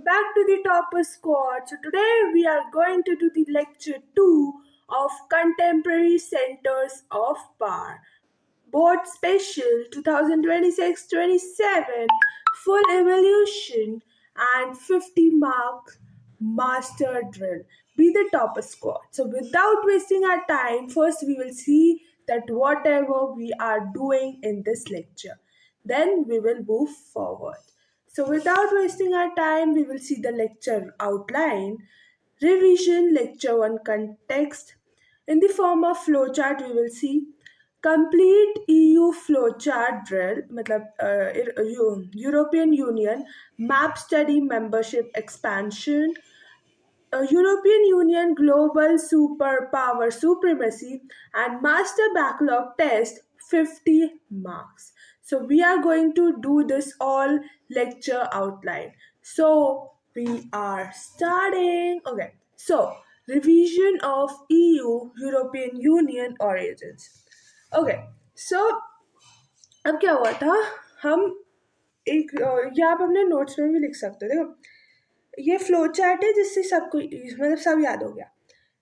back to the Topper Squad. So today we are going to do the lecture 2 of Contemporary Centers of Power. Board Special 2026-27 Full Evolution and 50 mark Master Drill. Be the Topper Squad. So without wasting our time, first we will see that whatever we are doing in this lecture. Then we will move forward. So without wasting our time, we will see the lecture outline, revision, lecture 1 context. In the form of flowchart, we will see complete EU flowchart drill, मतलब European Union map study membership expansion, European Union global superpower supremacy, and master backlog test 50 marks. So we are going to do this all lecture outline. So we are starting. Okay. So revision of EU European Union origins. Okay so अब क्या हुआ था हम एक यहाँ आप अपने notes में भी लिख सकते हो देखो ये फ्लो चार्ट है जिससे सबको मतलब सब याद हो गया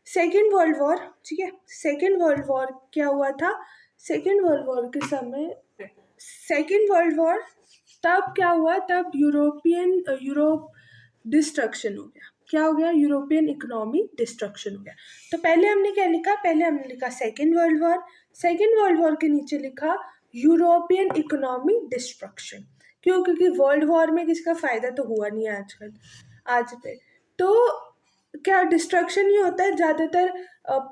सेकेंड वर्ल्ड वॉर ठीक है सेकेंड वर्ल्ड वॉर क्या हुआ था सेकेंड वर्ल्ड वॉर के समय सेकेंड वर्ल्ड वॉर तब क्या हुआ तब यूरोप डिस्ट्रक्शन हो गया क्या हो गया यूरोपियन इकोनॉमी डिस्ट्रक्शन हो गया तो पहले हमने क्या लिखा पहले हमने लिखा सेकेंड वर्ल्ड वॉर के नीचे लिखा यूरोपियन इकोनॉमी डिस्ट्रक्शन क्यों क्योंकि वर्ल्ड वॉर में किसी का फायदा तो हुआ नहीं है आजकल आज पे तो क्या डिस्ट्रक्शन ही होता है ज़्यादातर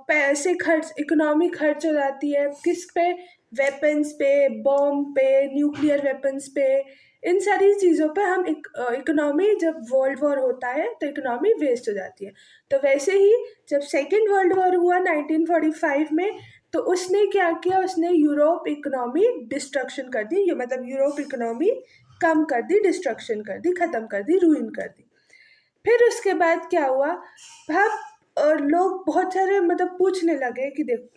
पैसे खर्च इकोनॉमी खर्च हो जाती है किस पे वेपन्स पे बॉम्ब पे न्यूक्लियर वेपन्स पे इन सारी चीज़ों पे हम इकोनॉमी जब वर्ल्ड वॉर होता है तो इकोनॉमी वेस्ट हो जाती है तो वैसे ही जब सेकेंड वर्ल्ड वॉर हुआ 1945 में तो उसने क्या किया उसने यूरोप इकोनॉमी डिस्ट्रक्शन कर दी ये मतलब यूरोप इकोनॉमी कम कर दी डिस्ट्रक्शन कर दी ख़त्म कर दी रूइन कर दी फिर उसके बाद क्या हुआ अब लोग बहुत सारे मतलब पूछने लगे कि देख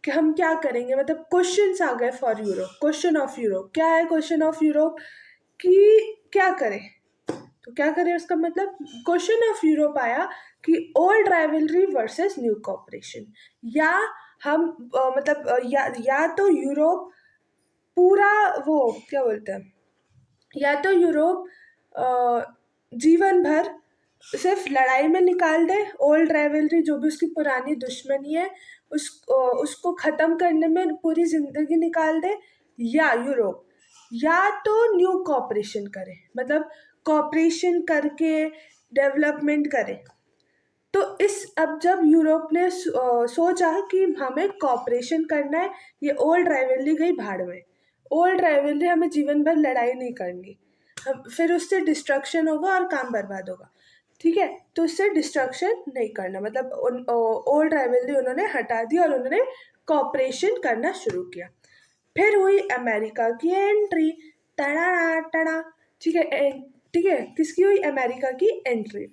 कि हम क्या करेंगे मतलब क्वेश्चंस आ गए for Europe question of Europe क्या है क्वेश्चन ऑफ यूरोप कि क्या करें तो क्या करें उसका मतलब क्वेश्चन ऑफ यूरोप आया कि old rivalry versus new cooperation या हम या तो यूरोप पूरा वो क्या बोलते हैं या तो यूरोप जीवन भर सिर्फ लड़ाई में निकाल दे ओल्ड राइवलरी जो भी उसकी पुरानी दुश्मनी है उसको ख़त्म करने में पूरी ज़िंदगी निकाल दे या यूरोप या तो न्यू कॉपरेशन करे मतलब कॉपरेशन करके डेवलपमेंट करे तो इस अब जब यूरोप ने सोचा कि हमें कॉपरेशन करना है ये ओल्ड राइवलरी गई भाड़ में ओल्ड राइवलरी हमें जीवन भर लड़ाई नहीं करनी फिर उससे डिस्ट्रक्शन होगा और काम बर्बाद होगा ठीक है तो उससे डिस्ट्रक्शन नहीं करना मतलब ओल्ड राइवलरी उन्होंने हटा दी और उन्होंने कॉपरेशन करना शुरू किया फिर हुई अमेरिका की एंट्री टड़ा टड़ा ठीक है किसकी हुई अमेरिका की एंट्री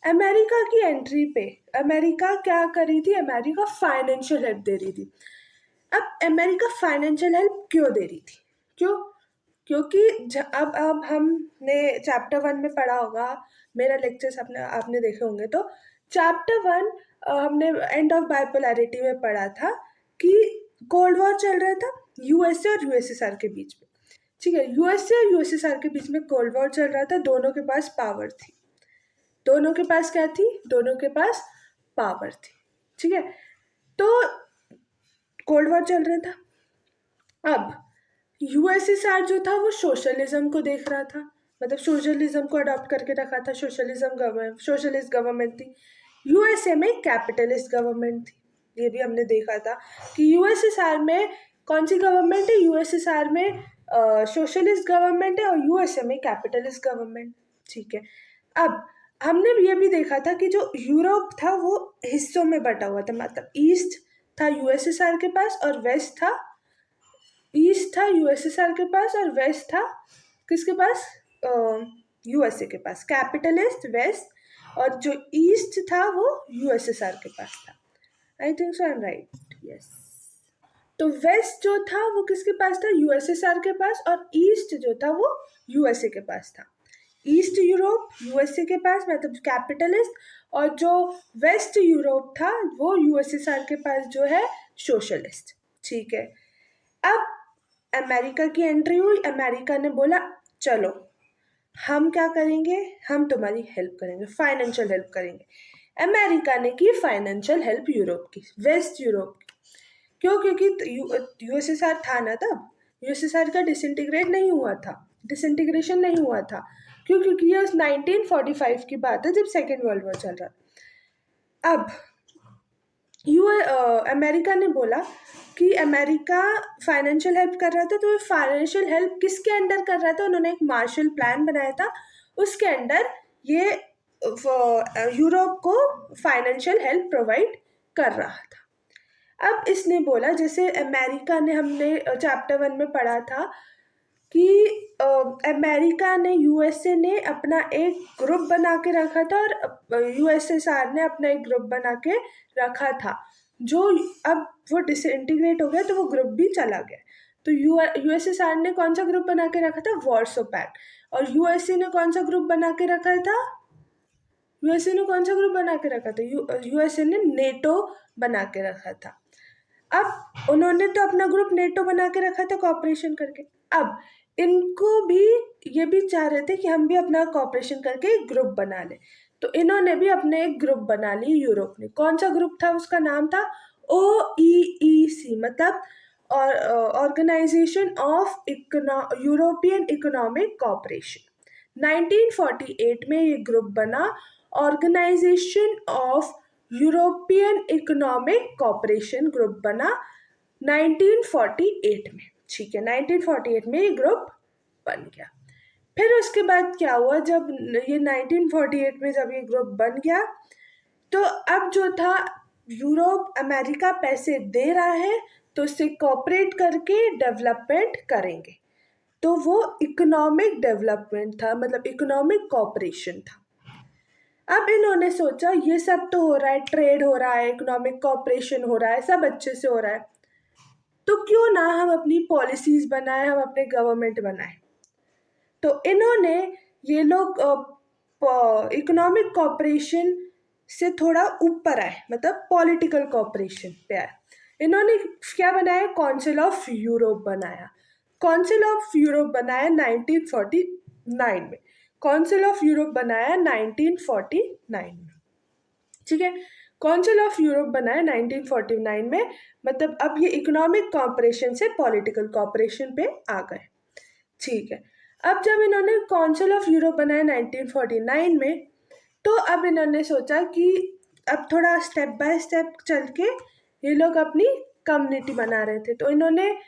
अमेरिका की एंट्री पे अमेरिका क्या कर रही थी अमेरिका फाइनेंशियल हेल्प दे रही थी अब अमेरिका फाइनेंशियल हेल्प क्यों दे रही थी क्यों क्योंकि अब हमने चैप्टर 1 में पढ़ा होगा मेरा लेक्चर्स आपने देखे होंगे तो चैप्टर 1 हमने एंड ऑफ बाइपोलैरिटी में पढ़ा था कि कोल्ड वॉर चल रहा था यूएसए और यूएसएसआर के बीच में ठीक है यूएसए और यूएसएसआर के बीच में कोल्ड वॉर चल रहा था दोनों के पास पावर थी दोनों के पास क्या थी दोनों के पास पावर थी ठीक है तो कोल्ड वॉर चल रहा था अब यूएसएसआर जो था वो सोशलिज्म को देख रहा था मतलब सोशलिज्म को अडॉप्ट करके रखा था सोशलिस्ट गवर्नमेंट थी यूएसए में कैपिटलिस्ट गवर्नमेंट थी ये भी हमने देखा था कि यूएसएसआर में कौन सी गवर्नमेंट है यूएसएसआर में सोशलिस्ट गवर्नमेंट है और यूएसए में कैपिटलिस्ट गवर्नमेंट ठीक है अब हमने ये भी देखा था कि जो यूरोप था वो हिस्सों में बटा हुआ था मतलब ईस्ट था यूएसएसआर के पास और वेस्ट था ईस्ट था यूएसएसआर के पास और वेस्ट था किसके पास यूएसए के पास कैपिटलिस्ट वेस्ट और जो ईस्ट था वो यूएसएसआर के पास था I think so I am right yes तो वेस्ट जो था वो किसके पास था यूएसएसआर के पास और ईस्ट जो था वो यूएसए के पास था ईस्ट यूरोप यूएसए के पास, मतलब कैपिटलिस्ट, और जो वेस्ट यूरोप था वो यूएसएसआर के पास जो है सोशलिस्ट। ठीक है, अब अमेरिका की एंट्री हुई। अमेरिका ने बोला चलो हम क्या करेंगे, हम तुम्हारी हेल्प करेंगे, फाइनेंशियल हेल्प करेंगे। अमेरिका ने की फाइनेंशियल हेल्प यूरोप की, वेस्ट यूरोप की। क्यों? क्योंकि यूएसएसआर था ना तब, यूएसएसआर का डिसइंटीग्रेशन नहीं हुआ था। क्यों? क्योंकि ये 1945 की बात है जब सेकेंड वर्ल्ड वॉर चल रहा। अब अमेरिका ने बोला कि अमेरिका फाइनेंशियल हेल्प कर रहा था, तो फाइनेंशियल हेल्प किसके अंडर कर रहा था? उन्होंने एक मार्शल प्लान बनाया था, उसके अंडर ये यूरोप को फाइनेंशियल हेल्प प्रोवाइड कर रहा था। अब इसने बोला, जैसे अमेरिका ने, हमने चैप्टर 1 में पढ़ा था कि अमेरिका ने, यूएसए ने अपना एक ग्रुप बना के रखा था और यूएसएसआर ने अपना एक ग्रुप बना के रखा था, जो अब वो डिसइंटीग्रेट हो गया तो वो ग्रुप भी चला गया। तो यूएसएसआर ने कौन सा ग्रुप बना के रखा था? Warsaw pact. और यूएसए ने कौन सा ग्रुप बना के रखा था? यूएसए ने कौन सा ग्रुप बना के रखा था? यूएसए ने नेटो बना के रखा था। अब उन्होंने तो अपना ग्रुप नेटो बना के रखा था कॉपरेशन करके। अब इनको भी, ये भी चाह रहे थे कि हम भी अपना कॉपरेशन करके एक ग्रुप बना लें, तो इन्होंने भी अपने एक ग्रुप बना ली यूरोप ने। कौन सा ग्रुप था? उसका नाम था OEEC, मतलब organisation of European economic cooperation. 1948 में ये ग्रुप बना, organisation of European economic cooperation group बना 1948 में। ठीक है, 1948 में ये ग्रुप बन गया। फिर उसके बाद क्या हुआ, जब ये 1948 में जब ये ग्रुप बन गया, तो अब जो था, यूरोप, अमेरिका पैसे दे रहा है तो उससे कॉपरेट करके डेवलपमेंट करेंगे, तो वो इकोनॉमिक डेवलपमेंट था, मतलब इकोनॉमिक कॉपरेशन था। अब इन्होंने सोचा ये सब तो हो रहा है, ट्रेड हो रहा है, इकोनॉमिक कॉपरेशन हो रहा है, सब अच्छे से हो रहा है, तो क्यों ना हम अपनी पॉलिसीज बनाए, हम अपने गवर्नमेंट बनाए। तो इन्होंने, ये लोग इकोनॉमिक कॉपरेशन से थोड़ा ऊपर आए, मतलब पॉलिटिकल कॉपरेशन पे आए। इन्होंने क्या बनाया? काउंसिल ऑफ यूरोप बनाया। काउंसिल ऑफ यूरोप बनाया 1949 में। काउंसिल ऑफ यूरोप बनाया 1949 में। ठीक है, काउंसिल ऑफ यूरोप बनाया 1949 में, मतलब अब ये इकोनॉमिक कॉपरेशन से पॉलिटिकल कॉपरेशन पे आ गए। ठीक है, अब जब इन्होंने काउंसिल ऑफ यूरोप बनाया 1949 में, तो अब इन्होंने सोचा कि अब थोड़ा स्टेप बाय स्टेप चल के ये लोग अपनी कम्युनिटी बना रहे थे, तो इन्होंने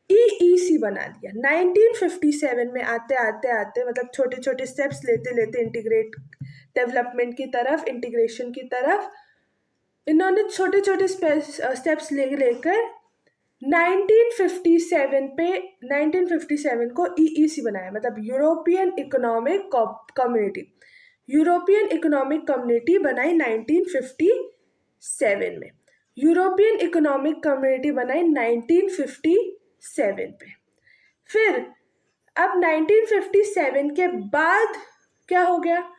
EEC बना दिया 1957 में। आते आते आते, मतलब छोटे छोटे स्टेप्स लेते लेते इंटीग्रेट, डेवलपमेंट की तरफ, इंटीग्रेशन की तरफ, इन्होंने छोटे छोटे स्टेप्स लेकर 1957 को EEC बनाया, मतलब European economic community. European economic community बनाई 1957 में। यूरोपियन इकोनॉमिक कम्युनिटी बनाई 1957 पे। फिर अब 1957 के बाद क्या हो गया,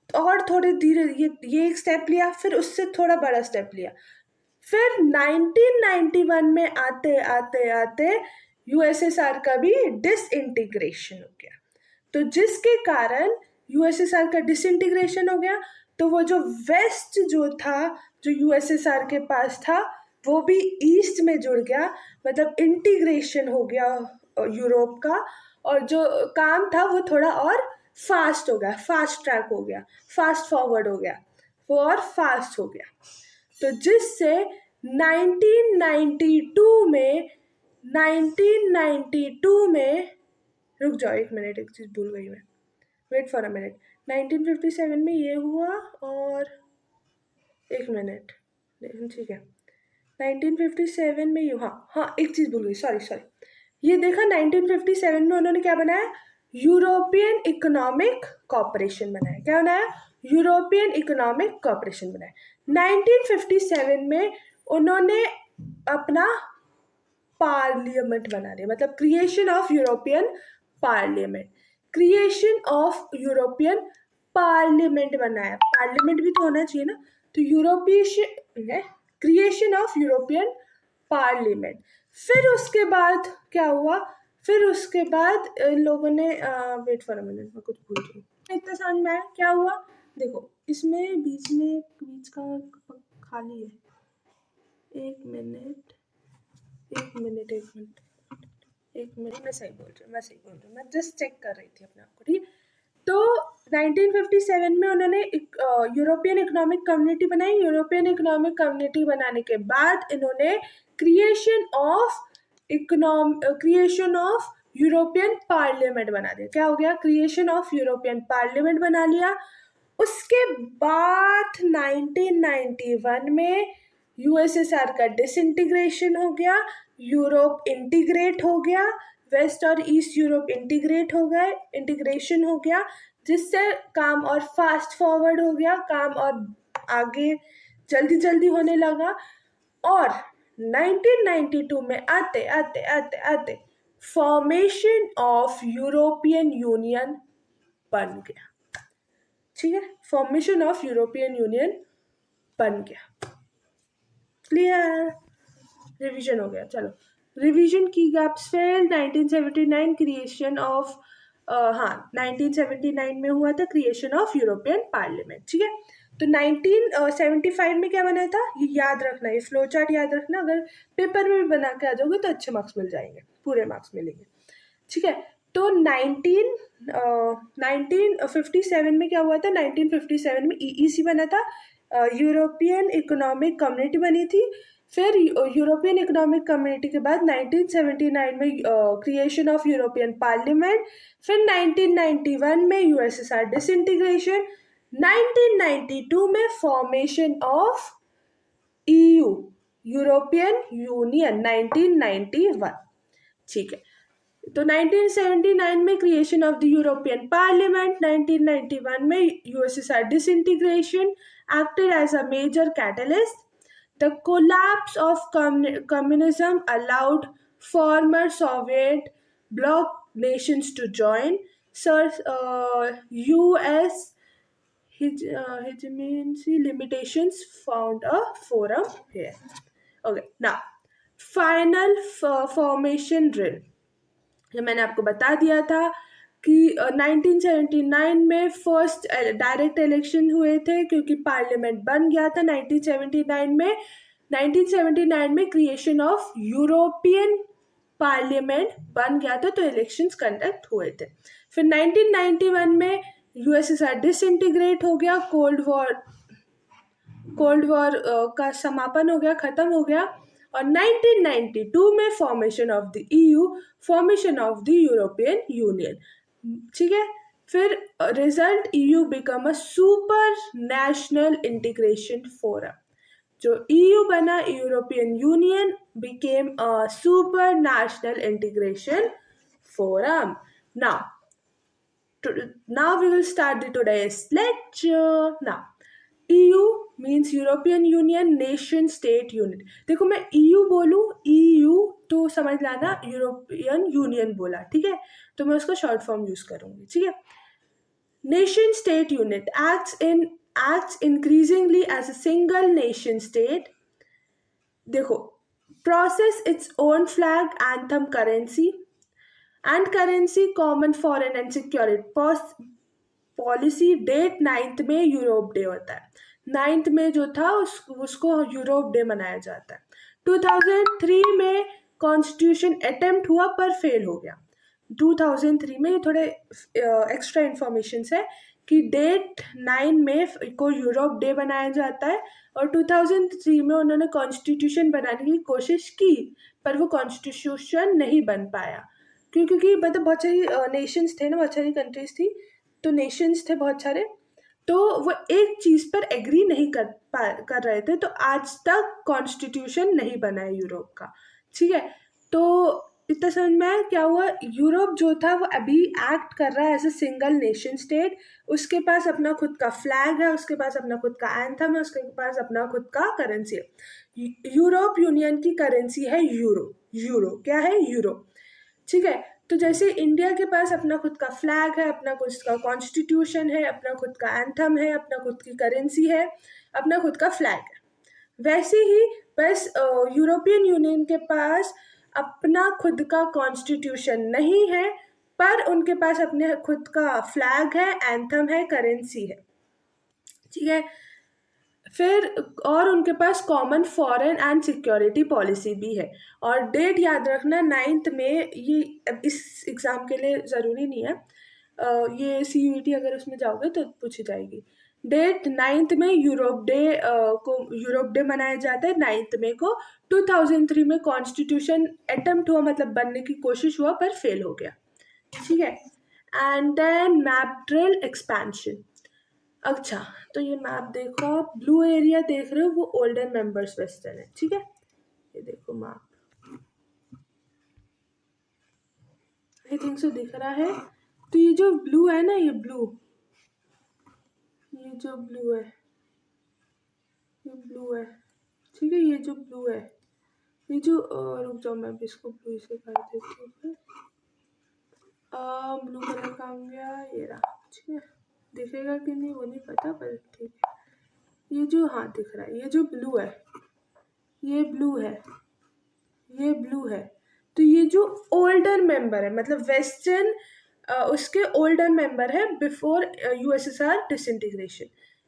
और थोड़े धीरे ये एक स्टेप लिया, फिर उससे थोड़ा बड़ा स्टेप लिया, फिर 1991 में आते आते आते यूएसएसआर का भी डिसइंटीग्रेशन हो गया। तो जिसके कारण यूएसएसआर का डिसइंटीग्रेशन हो गया, तो वो जो वेस्ट जो था, जो यूएसएसआर के पास था, वो भी ईस्ट में जुड़ गया, मतलब इंटीग्रेशन हो गया यूरोप का, और जो काम था वो थोड़ा और फास्ट हो गया, फास्ट ट्रैक हो गया, फास्ट फॉरवर्ड हो गया, वो और फास्ट हो गया। तो जिससे 1992 में, रुक जाओ एक मिनट, एक चीज़ भूल गई मैं, वेट फॉर अ मिनट। 1957 में ये हुआ, और एक मिनट, ठीक है, 1957 में ये, हाँ एक चीज़ भूल गई, सॉरी। ये देखा, 1957 में उन्होंने क्या बनाया? यूरोपियन इकोनॉमिक कॉपरेशन बनाया। क्या बनाया? यूरोपियन इकोनॉमिक कॉपरेशन बनाया। 1957 में उन्होंने अपना पार्लियामेंट बना दिया, मतलब creation of European parliament. Creation of European parliament बनाया, पार्लियामेंट भी तो होना चाहिए ना, तो European creation of European parliament. फिर उसके बाद क्या हुआ, फिर उसके बाद इन लोगों ने वेट फॉर अ मिनट, मैं कुछ भूल रही हूँ, इतना समझ में आया क्या हुआ। देखो इसमें बीच का खाली है, एक मिनट एक मिनट एक मिनट एक मिनट, मैं सही बोल रही हूँ, मैं जस्ट चेक कर रही थी अपने आप को, ठीक है। तो 1957 में उन्होंने यूरोपियन इकोनॉमिक कम्युनिटी बनाई। यूरोपियन इकोनॉमिक कम्युनिटी बनाने के बाद इन्होंने क्रिएशन ऑफ यूरोपियन पार्लियामेंट बना दिया। क्या हो गया, क्रिएशन ऑफ यूरोपियन पार्लियामेंट बना लिया। उसके बाद 1991 में यूएसएसआर का डिसइंटीग्रेशन हो गया, यूरोप इंटीग्रेट हो गया, वेस्ट और ईस्ट यूरोप इंटीग्रेशन हो गया, जिससे काम और फास्ट फॉरवर्ड हो गया, काम और आगे जल्दी जल्दी होने लगा। और 1992 में आते आते आते आते फॉर्मेशन ऑफ यूरोपियन यूनियन बन गया, ठीक है, फॉर्मेशन ऑफ यूरोपियन यूनियन बन गया। क्लियर, रिवीजन हो गया। चलो रिवीजन की गैप्स फिल 1979 क्रिएशन ऑफ 1979 में हुआ था क्रिएशन ऑफ यूरोपियन पार्लियामेंट, ठीक है। तो 1975 में क्या बना था, ये याद रखना, ये फ्लो चार्ट याद रखना, अगर पेपर में भी बना के आ जाओगे तो अच्छे मार्क्स मिल जाएंगे, पूरे मार्क्स मिलेंगे, ठीक है। तो 1957 में क्या हुआ था, 1957 में ईईसी बना था, यूरोपियन इकोनॉमिक कम्युनिटी बनी थी। फिर यूरोपियन इकोनॉमिक कम्युनिटी के बाद 1979 में क्रिएशन ऑफ यूरोपियन पार्लियामेंट, फिर 1991 में यूएसएसआर डिसइंटीग्रेशन, 1992 में formation of EU European Union 1991, ठीक है। तो 1979 में creation of the European parliament, 1991 में USSR disintegration acted as a major catalyst. The collapse of communism allowed former Soviet bloc nations to join. US hegemony limitations found a forum here. Okay, now final formation drill. जो मैंने आपको बता दिया था कि 1979 में first direct election हुए थे क्योंकि पार्लियामेंट बन गया था 1979 में क्रिएशन ऑफ यूरोपियन पार्लियामेंट बन गया था, तो इलेक्शंस कंडक्ट हुए थे। फिर 1991 में यूएसएसआर डिसइंटीग्रेट हो गया, कोल्ड वॉर का समापन हो गया, खत्म हो गया, और 1992 में formation of the EU, formation of the European union, ठीक है। फिर result EU become a super national integration forum, जो ईयू बना European union became a super national integration forum. Now we will start the today's lecture. Now EU means European Union Nation State Unit. देखो मैं EU बोलूँ, EU तो समझ लाना European union बोला, ठीक है, तो मैं उसका शॉर्ट फॉर्म यूज करूंगी, ठीक है। Nation state unit acts increasingly as a single nation state. देखो, process its own flag, anthem, currency common foreign and security policy. Date 9 में यूरोप डे होता है, 9 में जो था उसको यूरोप डे मनाया जाता है। 2003 में कॉन्स्टिट्यूशन अटेम्प्ट हुआ पर फेल हो गया। 2003 में, ये थोड़े एक्स्ट्रा इंफॉर्मेशन है कि डेट 9 में को यूरोप डे बनाया जाता है, और 2003 में उन्होंने कॉन्स्टिट्यूशन बनाने की कोशिश की पर वो कॉन्स्टिट्यूशन नहीं बन पाया, क्योंकि मतलब बहुत सारी नेशंस थे ना, बहुत सारी कंट्रीज थी, तो नेशंस थे बहुत सारे, तो वो एक चीज़ पर एग्री नहीं कर रहे थे, तो आज तक कॉन्स्टिट्यूशन नहीं बना है यूरोप का, ठीक है। तो इतना समझ में आया क्या हुआ, यूरोप जो था वो अभी एक्ट कर रहा है as a single nation state, उसके पास अपना खुद का फ्लैग है, उसके पास अपना खुद का एंथम है, उसके पास अपना खुद का करेंसी है। यूरोप यूनियन की करेंसी है यूरो, क्या है, यूरो, ठीक है। तो जैसे इंडिया के पास अपना खुद का फ्लैग है, अपना खुद का कॉन्स्टिट्यूशन है, अपना खुद का एंथम है, अपना खुद की करेंसी है, अपना खुद का फ्लैग है, वैसे ही बस यूरोपियन यूनियन के पास अपना खुद का कॉन्स्टिट्यूशन नहीं है, पर उनके पास अपने खुद का फ्लैग है, एंथम है, करेंसी है, ठीक है। फिर और उनके पास common foreign and security policy भी है। और डेट याद रखना 9th में, ये अब इस एग्ज़ाम के लिए ज़रूरी नहीं है, ये CUET अगर उसमें जाओगे तो पूछी जाएगी। डेट 9th में यूरोप डे को यूरोप डे मनाया जाता है 9th मई को। 2003 में कॉन्स्टिट्यूशन अटेम्प्ट हुआ, मतलब बनने की कोशिश हुआ पर फेल हो गया, ठीक है। And then map drill expansion. अच्छा, तो ये मैप देखो आप, ब्लू एरिया देख रहे हो, वो ओल्डर मेंबर्स वेस्टर्न है, ठीक है। ये देखो मैप, आई थिंक सो दिख रहा है। तो ये जो ब्लू है ना, ये जो ब्लू है, ये ब्लू है, ठीक है। ये जो ब्लू है, ये जो रुक जाओ, मैं भी इसको ब्लू से कर देती हूँ फिर। ब्लू कलर का आ गया, ये रहा, ठीक है। दिखेगा कि नहीं वो नहीं पता, पर ठीक है। ये जो, हाँ दिख रहा है, ये जो ब्लू है, ये ब्लू है, ये ब्लू है। तो ये जो ओल्डर मेंबर है, मतलब वेस्टर्न उसके ओल्डर मेंबर है before USSR disintegration.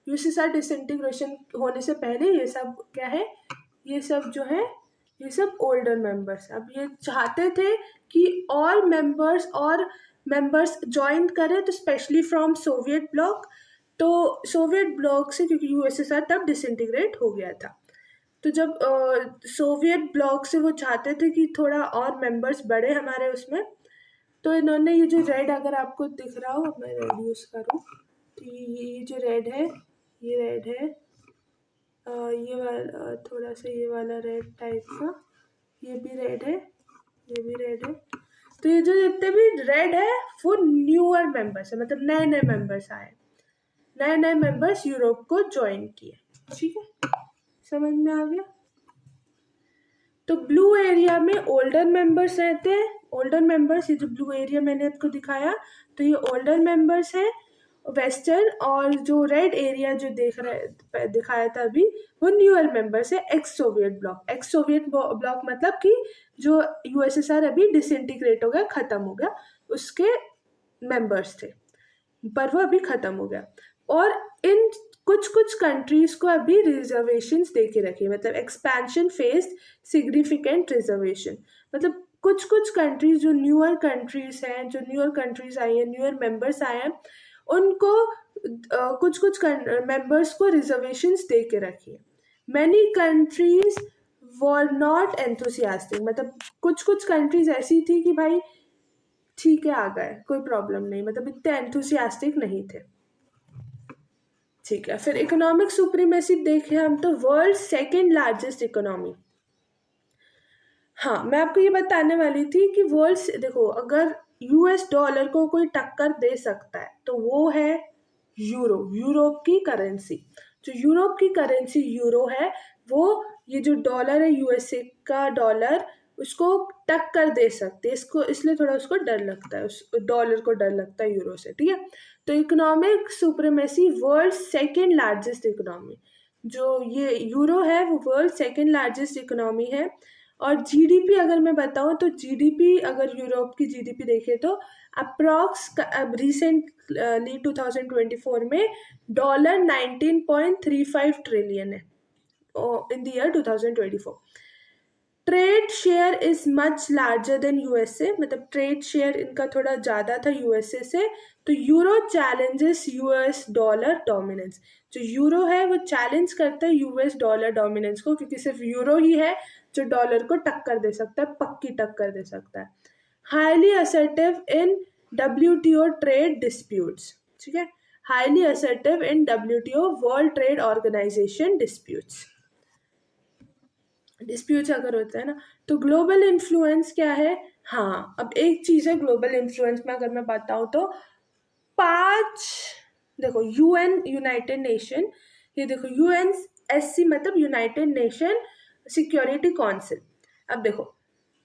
USSR disintegration होने से पहले ये सब क्या है, ये सब जो है, ये सब ओल्डर मेंबर्स। अब ये चाहते थे कि और मेंबर्स ज्वाइन करें, तो स्पेशली फ्रॉम सोवियत ब्लॉक। तो सोवियत ब्लॉक से, क्योंकि USSR तब डिसइंटीग्रेट हो गया था, तो जब सोवियत ब्लॉक से वो चाहते थे कि थोड़ा और मेंबर्स बढ़े हमारे उसमें, तो इन्होंने ये जो रेड, अगर आपको दिख रहा हो, मैं रेड यूज़ करूँ, तो ये जो रेड है, ये रेड है, ये वाला थोड़ा सा, ये वाला रेड टाइप का, ये भी रेड है, ये भी रेड है। तो ये जो जितने भी रेड है, वो न्यूअर मेंबर्स है, मतलब नए नए मेंबर्स आए, नए नए मेंबर्स यूरोप को ज्वाइन किए, ठीक है। समझ में आ गया। तो ब्लू एरिया में ओल्डर मेंबर्स रहते हैं। ओल्डर मेंबर्स, ये जो ब्लू एरिया मैंने आपको दिखाया, तो ये ओल्डर मेंबर्स है वेस्टर्न। और जो रेड एरिया जो दिखाया था अभी, वो न्यूअर मेंबर्स है, x Soviet block. X Soviet block मतलब कि जो USSR अभी डिसइंटीग्रेट हो गया, खत्म हो गया, उसके मेंबर्स थे, पर वो अभी खत्म हो गया। और इन कुछ कुछ कंट्रीज को अभी रिजर्वेशंस दे के रखी है, मतलब एक्सपेंशन फेस्ड सिग्निफिकेंट रिजर्वेशन। मतलब कुछ कुछ कंट्रीज जो न्यूअर कंट्रीज हैं, जो न्यूअर कंट्रीज आई हैं, न्यूअर मेंबर्स आए हैं, उनको कुछ कुछ मेंबर्स को रिजर्वेशंस दे के रखी है। Many countries were not enthusiastic, मतलब कुछ कुछ कंट्रीज ऐसी थी कि भाई ठीक है आ गए, कोई प्रॉब्लम नहीं, मतलब इतने एंथुसियास्टिक नहीं थे, ठीक है। फिर इकोनॉमिक सुप्रीमेसी देखें हम, तो वर्ल्ड सेकेंड लार्जेस्ट इकोनॉमी। हाँ, मैं आपको ये बताने वाली थी कि वर्ल्ड, देखो अगर US डॉलर को कोई टक्कर दे सकता है तो वो है यूरो, यूरोप की करेंसी। जो यूरोप की करेंसी यूरो है, वो ये जो डॉलर है USA का डॉलर, उसको टक्कर दे सकते हैं, इसको इसलिए थोड़ा उसको डर लगता है, उस डॉलर को डर लगता है यूरो से, ठीक है। तो economic supremacy, world second largest economy, जो ये यूरो है, वो वर्ल्ड सेकेंड लार्जेस्ट इकोनॉमी है। और GDP अगर मैं बताऊं, तो GDP अगर यूरोप की GDP देखें तो अप्रॉक्स रिसेंटली 2024 में $19.35 ट्रिलियन है in the year 2024। Trade share is much larger than USA, मतलब ट्रेड शेयर इनका थोड़ा ज़्यादा था USA से। तो euro challenges US dollar dominance, जो यूरो है वो चैलेंज करता है US डॉलर डोमिनेंस को, क्योंकि सिर्फ यूरो ही है जो डॉलर को टक्कर दे सकता है, पक्की टक्कर दे सकता है। Highly assertive in WTO trade disputes, ठीक है, highly assertive in WTO world trade organisation disputes अगर होता है ना। तो ग्लोबल इन्फ्लुएंस क्या है, हाँ अब एक चीज़ है ग्लोबल इन्फ्लुएंस में, अगर मैं बताऊँ तो 5, देखो UN यूनाइटेड नेशन, ये देखो UNSC मतलब यूनाइटेड नेशन सिक्योरिटी काउंसिल। अब देखो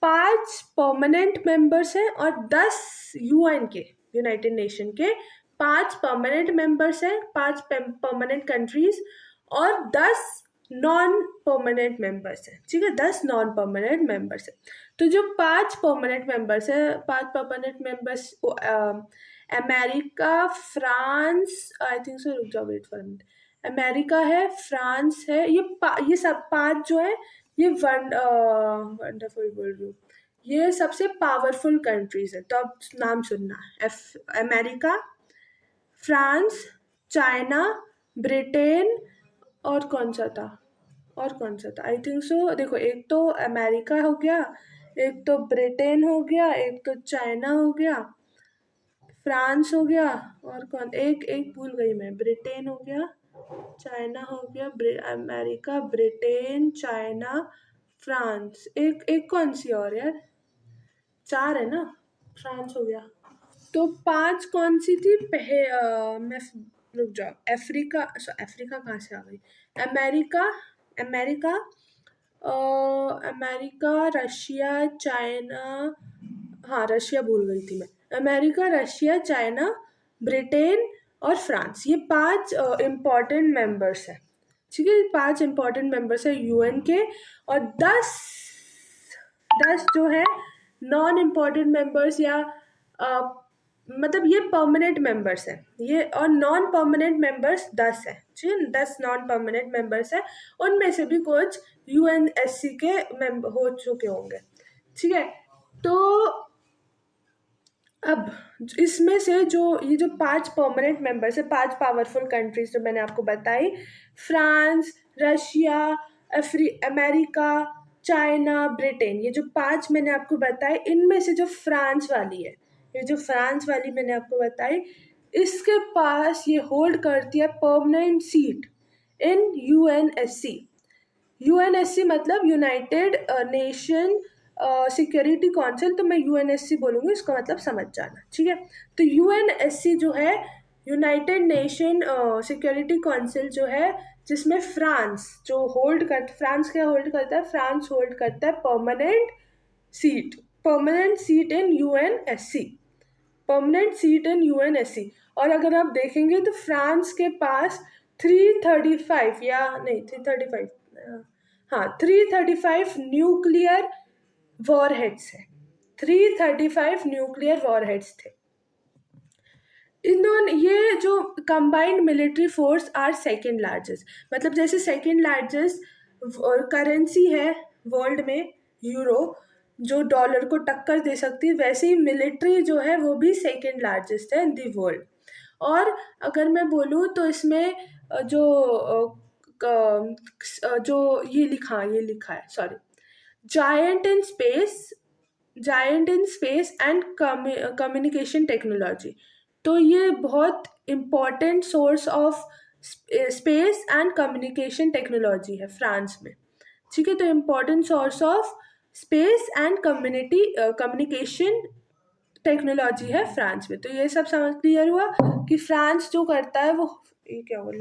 5 परमानेंट मेंबर्स हैं और 10 यूएन के, यूनाइटेड नेशन के 5 परमानेंट मेंबर्स हैं, 5 परमानेंट कंट्रीज और 10 नॉन परमानेंट मेंबर्स हैं। ठीक है, 10 नॉन परमानेंट मेंबर्स हैं। तो जो 5 परमानेंट मेंबर्स हैं, 5 permanent members America, France, I think so, रुक जाओ, वेट फॉर मिनट, अमेरिका है, फ्रांस है, ये सब 5 जो है ये वंडरफुल बोल रही हूँ, ये सबसे पावरफुल कंट्रीज है। तो अब नाम सुनना, अमेरिका, फ्रांस, चाइना, ब्रिटेन, और कौन सा था, और कौन सा था, आई थिंक सो, देखो, एक तो अमेरिका हो गया, एक तो ब्रिटेन हो गया, एक तो चाइना हो गया, फ्रांस हो गया, और कौन, एक एक भूल गई मैं, ब्रिटेन हो गया, चाइना हो गया, अमेरिका, ब्रिटेन, चाइना, फ्रांस, एक एक कौन सी और यार, 4 है ना, फ्रांस हो गया। तो 5 कौन सी थी, मैं, रुक जाओ, अफ्रीका कहाँ से आ गई, America, America, America, Russia, China, हाँ रशिया भूल गई थी मैं, अमेरिका, रशिया, चाइना, ब्रिटेन और फ्रांस, ये 5 इम्पॉर्टेंट मेंबर्स हैं। ठीक है, 5 इम्पॉर्टेंट मेंबर्स है यूएन के, और 10 जो है नॉन इम्पॉर्टेंट मेंबर्स, या मतलब ये परमानेंट मेंबर्स हैं ये, और नॉन परमानेंट मेंबर्स 10 है। ठीक है, 10 नॉन परमानेंट मेंबर्स है, उनमें से भी कुछ यूएनएससी के मेंबर हो चुके होंगे। ठीक है, तो अब इसमें से जो ये जो 5 परमानेंट मेंबर्स है, 5 पावरफुल कंट्रीज जो मैंने आपको बताई, France, Russia, America, China, Britain, ये जो 5 मैंने आपको बताए, इनमें से जो फ्रांस वाली है, ये जो फ्रांस वाली मैंने आपको बताई, इसके पास ये होल्ड करती है परमानेंट सीट इन यूएनएससी। यूएनएससी मतलब यूनाइटेड नेशन सिक्योरिटी काउंसिल, तो मैं यूएनएससी बोलूँगी, इसका मतलब समझ जाना। ठीक है, तो यूएनएससी जो है, यूनाइटेड नेशन सिक्योरिटी काउंसिल जो है, जिसमें फ्रांस जो फ्रांस क्या होल्ड करता है, फ्रांस होल्ड करता है परमानेंट सीट इन यूएनएससी, परमानेंट सीट इन यूएनएससी। और अगर आप देखेंगे तो फ्रांस के पास 335 या नहीं 335, हाँ 335 न्यूक्लियर वॉरहेड्स है, 335 न्यूक्लियर वॉरहेड्स थे। इन्होंने, ये जो combined military force are second largest, मतलब जैसे सेकेंड लार्जेस्ट करेंसी है वर्ल्ड में यूरो, जो डॉलर को टक्कर दे सकती है, वैसे ही मिलिट्री जो है वो भी सेकेंड लार्जेस्ट है इन दी वर्ल्ड। और अगर मैं बोलूँ तो इसमें जो ये लिखा है, sorry, giant in space and communication technology, तो ये बहुत important source of space and communication technology है फ्रांस में। ठीक है, तो important source of space and communication technology है फ्रांस में। तो ये सब समझ क्लियर हुआ कि फ्रांस जो करता है वो, ये क्या हुआ,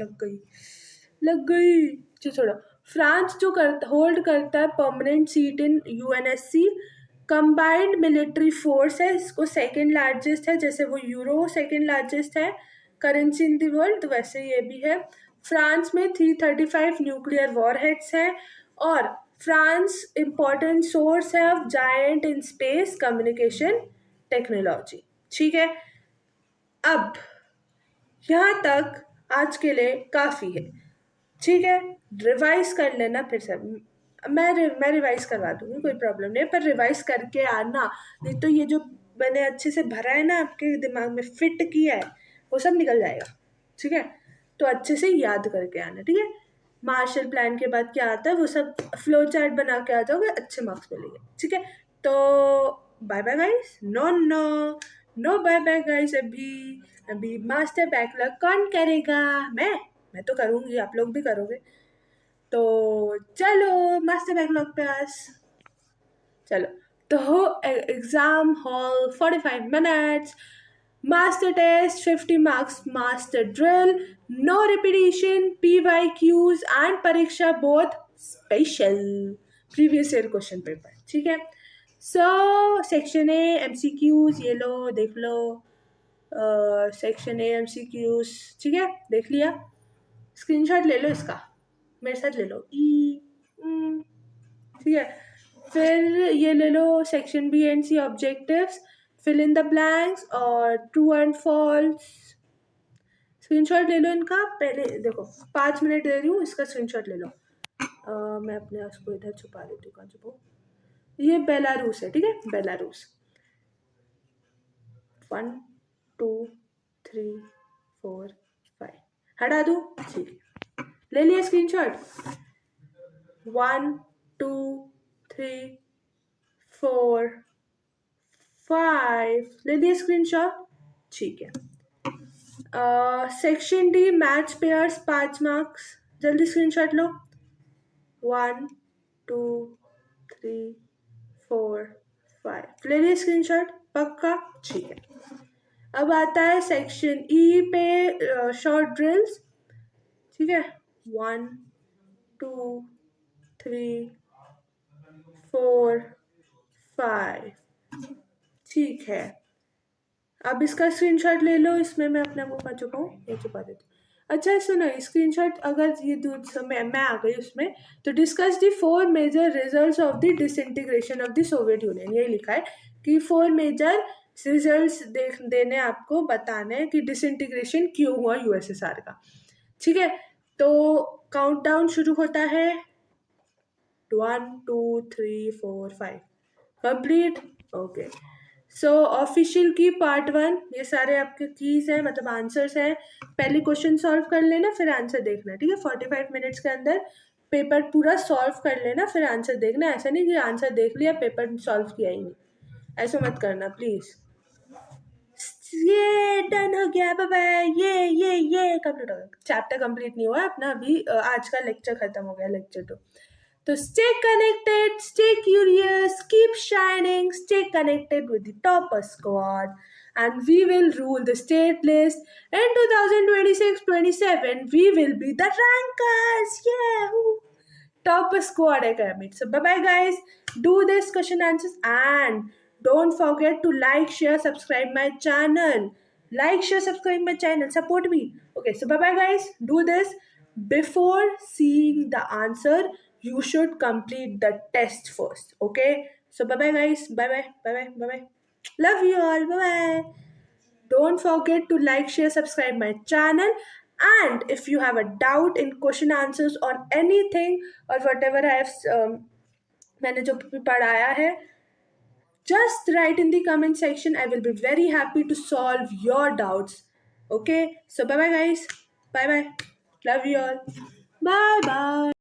लग गई, छोड़ो, फ्रांस जो होल्ड करता है परमानेंट सीट इन यूएनएससी, कंबाइंड मिलिट्री फोर्स है, इसको सेकेंड लार्जेस्ट है, जैसे वो यूरो सेकेंड लार्जेस्ट है करेंसी इन द वर्ल्ड, तो वैसे ये भी है। फ्रांस में 335 न्यूक्लियर वॉरहेड्स हैं, और फ्रांस इम्पॉर्टेंट सोर्स है of giant in space communication technology. ठीक है, अब यहाँ तक आज के लिए काफ़ी है। ठीक है, रिवाइज कर लेना फिर से, मैं रिवाइज करवा दूंगी, कोई प्रॉब्लम नहीं है, पर रिवाइज करके आना, नहीं तो ये जो मैंने अच्छे से भरा है ना, आपके दिमाग में फिट किया है, वो सब निकल जाएगा। ठीक है, तो अच्छे से याद करके आना। ठीक है, मार्शल प्लान के बाद क्या आता है वो सब फ्लो चार्ट बना के आ जाओगे, अच्छे मार्क्स मिलेंगे। ठीक है, तो bye bye guys, no bye bye guys, अभी मास्टर बैकलॉग कौन करेगा? मैं तो करूँगी, आप लोग भी करोगे, तो चलो मास्टर बैकलॉग पास, चलो। तो exam hall 45 minutes, master test 50 marks, master drill, no repetition, PYQs and परीक्षा both special, previous year question paper. ठीक है, सो सेक्शन ए MCQs ये लो देख लो, सेक्शन ए MCQs, ठीक है, देख लिया, स्क्रीनशॉट ले लो इसका, मेरे साथ ले लो ठीक है। फिर ये ले लो section B and C objectives, fill in the blanks और ट्रू एंड फॉल्स, स्क्रीनशॉट ले लो इनका। पहले देखो 5 मिनट दे रही हूँ, इसका स्क्रीनशॉट ले लो। मैं अपने उसको इधर छुपा देती हूँ, कहाँ छुपाऊँ, ये बेलारूस है, ठीक है, बेलारूस। 1 2 3 4 5 हटा दूँ, ठीक, ले लिया स्क्रीनशॉट। 1 2 3 4 5 ले लिया स्क्रीनशॉट, ठीक है। Section D match pairs 5 marks, जल्दी स्क्रीनशॉट लो। 1 2 3 4 5 ले लिया स्क्रीनशॉट, पक्का, ठीक है। अब आता है सेक्शन ई पे शॉर्ट ड्रिल्स, ठीक है। 1 2 3 4 5 ठीक है। अब इसका स्क्रीनशॉट ले लो, इसमें मैं अपना मुँह कहाँ छुपाऊँ, ये छुपा देती हूँ। अच्छा सुनो, स्क्रीनशॉट अगर ये दूर समय मैं आ गई उसमें, तो discuss the 4 major results of the disintegration of the Soviet Union, ये लिखा है कि 4 मेजर रिजल्ट्स देने, आपको बताना है कि डिसइंटीग्रेशन क्यों हुआ USSR का, ठीक है। तो काउंटडाउन शुरू होता है, 1 2 3 4 5 कंप्लीट, ओके। सो ऑफिशियल की पार्ट 1, ये सारे आपके कीज हैं, मतलब आंसर्स हैं। पहले क्वेश्चन सॉल्व कर लेना, फिर आंसर देखना, ठीक है। 45 मिनट्स के अंदर पेपर पूरा सॉल्व कर लेना, फिर आंसर देखना। ऐसा नहीं कि आंसर देख लिया पेपर सॉल्व किया ही नहीं, ऐसा मत करना प्लीज। ये डन हो गया, बाय बाय, ये कंप्लीट हो गया, चैप्टर कंप्लीट नहीं हुआ अपना अभी, आज का लेक्चर खत्म हो गया, लेक्चर 2। तो stay connected, stay curious, keep shining, stay connected with the topper squad, and we will rule the state list in 2026-27. We will be the rankers. Yeah, topper squad academy. So bye bye guys. Do this question answers and don't forget to like, share, subscribe my channel. Like, share, subscribe my channel. Support me. Okay, so bye bye guys. Do this. Before seeing the answer, you should complete the test first. Okay, so bye bye guys, bye bye, bye bye, bye bye, love you all, bye bye. Don't forget to like, share, subscribe my channel, and if you have a doubt in question answers on anything or whatever I have मैंने जो भी पढ़ाया है, just write in the comment section. I will be very happy to solve your doubts. Okay, so bye bye guys, bye bye, love you all, bye bye.